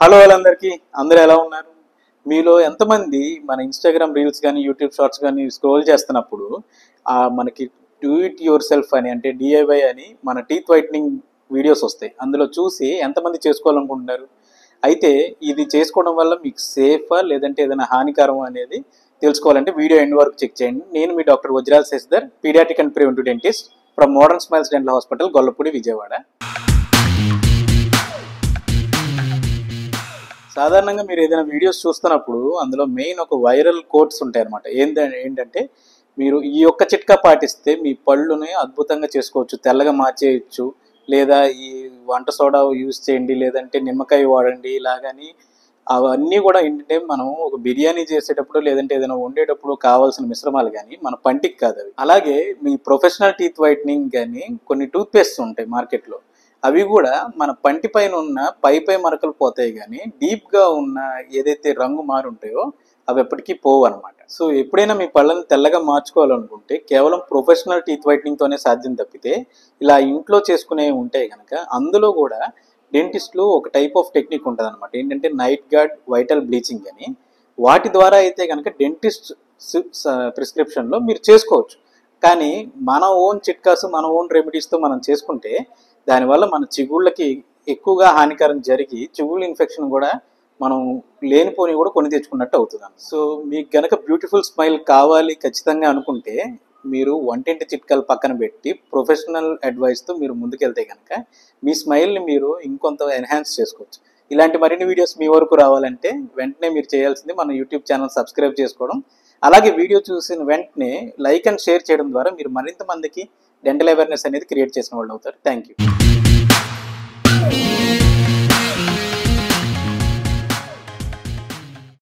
Hello వాళ్ళందరికీ, అందరూ ఎలా ఉన్నారు? మీలో ఎంతమంది మన ఇన్స్టాగ్రామ్ రీల్స్ కానీ యూట్యూబ్ షార్ట్స్ కానీ స్క్రోల్ చేస్తున్నప్పుడు మనకి డూ ఇట్ యువర్ సెల్ఫ్ అని అంటే డిఐవై అని మన టీత్ వైట్నింగ్ వీడియోస్ వస్తాయి. అందులో చూసి ఎంతమంది చేసుకోవాలనుకుంటున్నారు? అయితే ఇది చేసుకోవడం వల్ల మీకు సేఫా లేదంటే ఏదైనా హానికరం అనేది తెలుసుకోవాలంటే వీడియో ఎండ్ వరకు చెక్ చేయండి. నేను మీ doctor Vajral Sasidhar, paediatric and preventive dentist from Modern Smiles Dental Hospital, Gollapudi, Vijayawada. సాధారణంగా మీరు ఏదైనా వీడియోస్ చూస్తున్నప్పుడు అందులో మెయిన్ ఒక వైరల్ కోట్స్ ఉంటాయి అనమాట. ఏంటంటే మీరు ఈ ఒక్క చిట్కా పాటిస్తే మీ పళ్ళుని అద్భుతంగా చేసుకోవచ్చు, తెల్లగా మార్చేయచ్చు, లేదా ఈ వంట సోడా యూజ్ చేయండి, లేదంటే నిమ్మకాయ వాడండి, ఇలాగని అవన్నీ కూడా ఏంటంటే మనం ఒక బిర్యానీ చేసేటప్పుడు లేదంటే ఏదైనా వండేటప్పుడు కావాల్సిన మిశ్రమాలు కానీ మన పంటికి కాదు అవి. అలాగే మీ ప్రొఫెషనల్ టీత్ వైట్నింగ్ కానీ కొన్ని టూత్ పేస్ట్ ఉంటాయి మార్కెట్లో, అవి కూడా మన పంటి పైన ఉన్న పై మరకలు పోతాయి, కానీ డీప్గా ఉన్న ఏదైతే రంగు మారు ఉంటాయో అవి ఎప్పటికీ పోవు అనమాట. సో ఎప్పుడైనా మీ పళ్ళని తెల్లగా మార్చుకోవాలనుకుంటే కేవలం ప్రొఫెషనల్ టీత్ వైట్నింగ్తోనే సాధ్యం తప్పితే ఇలా ఇంట్లో చేసుకునే ఉంటే కనుక అందులో కూడా డెంటిస్టులు ఒక టైప్ ఆఫ్ టెక్నిక్ ఉంటుంది అనమాట. ఏంటంటే నైట్ గార్డ్, వైటల్ బ్లీచింగ్ అని. వాటి ద్వారా అయితే కనుక డెంటిస్ట్ ప్రిస్క్రిప్షన్లో మీరు చేసుకోవచ్చు. కానీ మన ఓన్ చిట్కాస్, మన ఓన్ రెమెడీస్తో మనం చేసుకుంటే దానివల్ల మన చిగుళ్ళకి ఎక్కువగా హానికరం జరిగి చిగుళ్ళ ఇన్ఫెక్షన్ కూడా మనం లేనిపోని కూడా కొని తెచ్చుకున్నట్టు అవుతుంది. సో మీకు గనక బ్యూటిఫుల్ స్మైల్ కావాలి ఖచ్చితంగా అనుకుంటే మీరు వంటింటి చిట్కాలు పక్కన పెట్టి ప్రొఫెషనల్ అడ్వైస్తో మీరు ముందుకెళ్తే కనుక మీ స్మైల్ని మీరు ఇంకొంత ఎన్హాన్స్ చేసుకోవచ్చు. ఇలాంటి మరిన్ని వీడియోస్ మీ వరకు రావాలంటే వెంటనే మీరు చేయాల్సింది మన యూట్యూబ్ ఛానల్ సబ్స్క్రైబ్ చేసుకోవడం, అలాగే వీడియో చూసిన వెంటనే లైక్ అండ్ షేర్ చేయడం ద్వారా మీరు మరింత మందికి డెంటల్ అవేర్నెస్ అనేది క్రియేట్ చేసిన వాళ్ళు అవుతారు. Thank you.